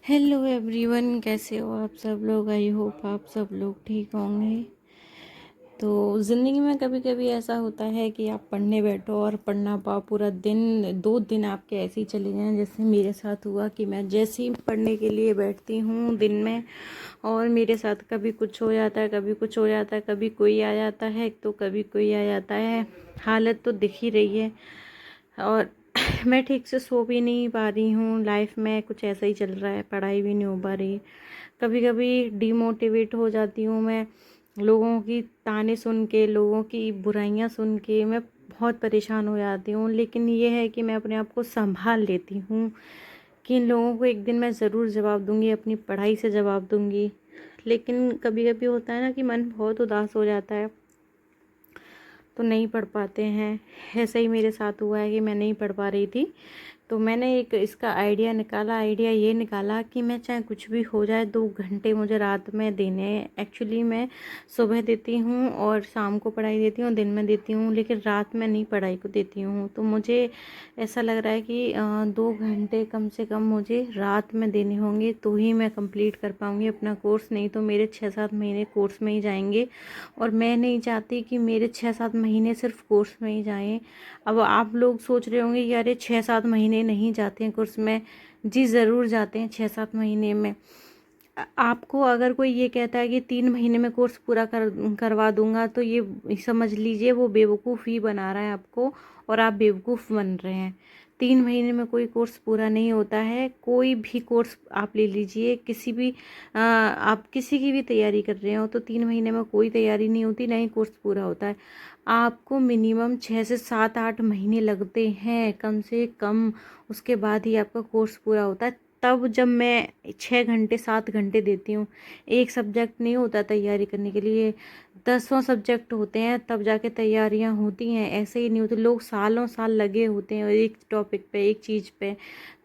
Hello everyone, कैसे हो आप सब लोग। आई होप आप सब लोग ठीक होंगे। तो ज़िंदगी में कभी कभी ऐसा होता है कि आप पढ़ने बैठो और पढ़ ना पाओ। पूरा दिन 2 दिन आपके ऐसे ही चले जाएं। जैसे मेरे साथ हुआ कि मैं जैसे ही पढ़ने के लिए बैठती हूँ दिन में, और मेरे साथ कभी कुछ हो जाता है, कभी कुछ हो जाता है, कभी कोई आ जाता है तो कभी कोई आ जाता है। हालत तो दिख ही रही है। और मैं ठीक से सो भी नहीं पा रही हूँ। लाइफ में कुछ ऐसा ही चल रहा है, पढ़ाई भी नहीं हो पा रही। कभी कभी डिमोटिवेट हो जाती हूँ मैं। लोगों की ताने सुन के, लोगों की बुराइयां सुन के मैं बहुत परेशान हो जाती हूँ। लेकिन ये है कि मैं अपने आप को संभाल लेती हूँ कि इन लोगों को एक दिन मैं ज़रूर जवाब दूँगी, अपनी पढ़ाई से जवाब दूँगी। लेकिन कभी कभी होता है ना कि मन बहुत उदास हो जाता है तो नहीं पढ़ पाते हैं। ऐसा ही मेरे साथ हुआ है कि मैं नहीं पढ़ पा रही थी। तो मैंने एक इसका आइडिया ये निकाला कि मैं चाहे कुछ भी हो जाए 2 घंटे मुझे रात में देने हैं। एक्चुअली मैं सुबह देती हूँ और शाम को पढ़ाई देती हूँ, दिन में देती हूँ, लेकिन रात में नहीं पढ़ाई को देती हूँ। तो मुझे ऐसा लग रहा है कि 2 घंटे कम से कम मुझे रात में देने होंगे तो ही मैं कंप्लीट कर पाऊँगी अपना कोर्स। नहीं तो मेरे 6-7 महीने कोर्स में ही जाएंगे। और मैं नहीं चाहती कि मेरे 6-7 महीने सिर्फ कोर्स में ही जाएं। अब आप लोग सोच रहे होंगे कि अरे 6-7 महीने नहीं जाते हैं कोर्स में। जी ज़रूर जाते हैं 6-7 महीने में। आपको अगर कोई ये कहता है कि 3 महीने में कोर्स पूरा करवा दूंगा तो ये समझ लीजिए वो बेवकूफ़ ही बना रहा है आपको, और आप बेवकूफ़ बन रहे हैं। 3 महीने में कोई कोर्स पूरा नहीं होता है। कोई भी कोर्स आप ले लीजिए, किसी भी आप किसी की भी तैयारी कर रहे हो तो 3 महीने में कोई तैयारी नहीं होती, ना ही कोर्स पूरा होता है। आपको मिनिमम 6 से 7-8 महीने लगते हैं कम से कम। उसके बाद ही आपका कोर्स पूरा होता है। तब जब मैं 6 घंटे 7 घंटे देती हूँ, एक सब्जेक्ट नहीं होता तैयारी करने के लिए, 10 सब्जेक्ट होते हैं तब जाके तैयारियाँ होती हैं। ऐसे ही नहीं होती, लोग सालों साल लगे होते हैं एक टॉपिक पे, एक चीज़ पे।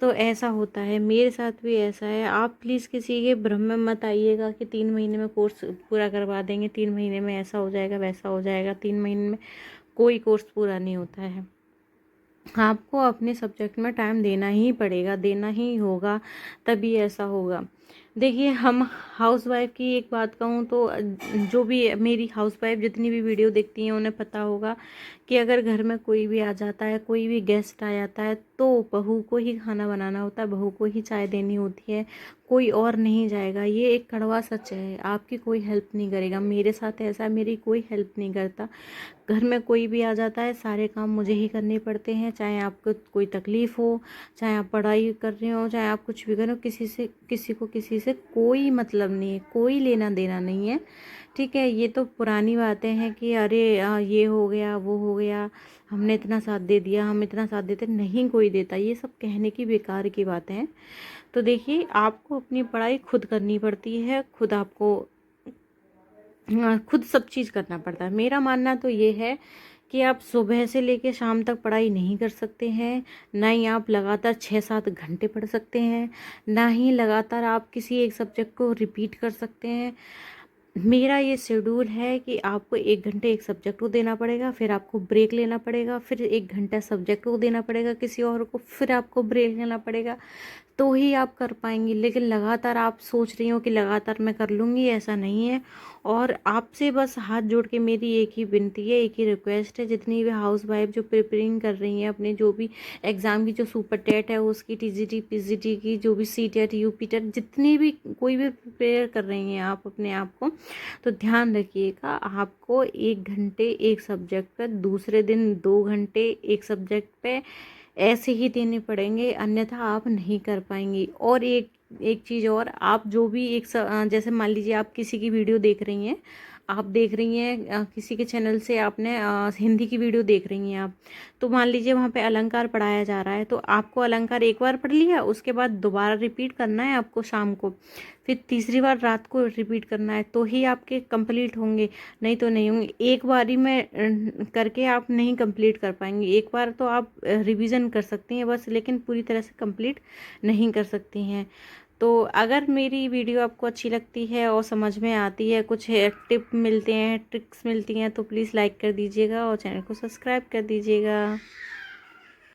तो ऐसा होता है, मेरे साथ भी ऐसा है। आप प्लीज़ किसी के भ्रम में मत आइएगा कि 3 महीने में कोर्स पूरा करवा देंगे, 3 महीने में ऐसा हो जाएगा वैसा हो जाएगा। 3 महीने में कोई कोर्स पूरा नहीं होता है। आपको अपने सब्जेक्ट में टाइम देना ही पड़ेगा, देना ही होगा, तभी ऐसा होगा। देखिए, हम हाउसवाइफ की एक बात कहूँ तो जो भी मेरी हाउसवाइफ जितनी भी वीडियो देखती हैं उन्हें पता होगा कि अगर घर में कोई भी आ जाता है, कोई भी गेस्ट आ जाता है तो बहू को ही खाना बनाना होता है, बहू को ही चाय देनी होती है, कोई और नहीं जाएगा। ये एक कड़वा सच है। आपकी कोई हेल्प नहीं करेगा। मेरे साथ ऐसा है, मेरी कोई हेल्प नहीं करता। घर में कोई भी आ जाता है, सारे काम मुझे ही करने पड़ते हैं। चाहे आपको कोई तकलीफ़ हो, चाहे आप पढ़ाई कर रहे हो, चाहे आप कुछ भी करो, किसी से कोई मतलब नहीं है, कोई लेना देना नहीं है। ठीक है, ये तो पुरानी बातें हैं कि अरे ये हो गया वो हो गया, हमने इतना साथ दे दिया, हम इतना साथ देते नहीं, कोई देता। ये सब कहने की बेकार की बातें हैं। तो देखिए, आपको अपनी पढ़ाई खुद करनी पड़ती है, खुद आपको खुद सब चीज़ करना पड़ता है। मेरा मानना तो ये है कि आप सुबह से लेके शाम तक पढ़ाई नहीं कर सकते हैं, ना ही आप लगातार 6-7 घंटे पढ़ सकते हैं, ना ही लगातार आप किसी एक सब्जेक्ट को रिपीट कर सकते हैं। मेरा ये शेड्यूल है कि आपको 1 घंटे एक सब्जेक्ट को देना पड़ेगा, फिर आपको ब्रेक लेना पड़ेगा, फिर 1 घंटा सब्जेक्ट को देना पड़ेगा किसी और को, फिर आपको ब्रेक लेना पड़ेगा, तो ही आप कर पाएंगी। लेकिन लगातार आप सोच रही हो कि लगातार मैं कर लूँगी, ऐसा नहीं है। और आपसे बस हाथ जोड़ के मेरी एक ही विनती है, एक ही रिक्वेस्ट है, जितनी भी हाउस वाइफ जो प्रिपेयरिंग कर रही हैं अपने जो भी एग्ज़ाम की, जो सुपर टेट है उसकी, टीजीटी पीजीटी की, जो भी सी टेट यूपी टेट, जितनी भी कोई भी प्रिपेयर कर रही हैं आप अपने आप को, तो ध्यान रखिएगा आपको 1 घंटे एक सब्जेक्ट पर, दूसरे दिन 2 घंटे एक सब्जेक्ट पे ऐसे ही देने पड़ेंगे, अन्यथा आप नहीं कर पाएंगी। और एक एक चीज़ और, आप जो भी जैसे मान लीजिए आप किसी की वीडियो देख रही हैं, आप देख रही हैं किसी के चैनल से आपने हिंदी की वीडियो देख रही हैं आप, तो मान लीजिए वहाँ पे अलंकार पढ़ाया जा रहा है, तो आपको अलंकार एक बार पढ़ लिया, उसके बाद दोबारा रिपीट करना है आपको शाम को, फिर तीसरी बार रात को रिपीट करना है, तो ही आपके कंप्लीट होंगे, नहीं तो नहीं होंगे। एक बारी में करके आप नहीं कंप्लीट कर पाएंगे। एक बार तो आप रिवीजन कर सकती हैं बस, लेकिन पूरी तरह से कंप्लीट नहीं कर सकती हैं। तो अगर मेरी वीडियो आपको अच्छी लगती है और समझ में आती है, कुछ टिप मिलते हैं, ट्रिक्स मिलती हैं, तो प्लीज़ लाइक कर दीजिएगा और चैनल को सब्सक्राइब कर दीजिएगा।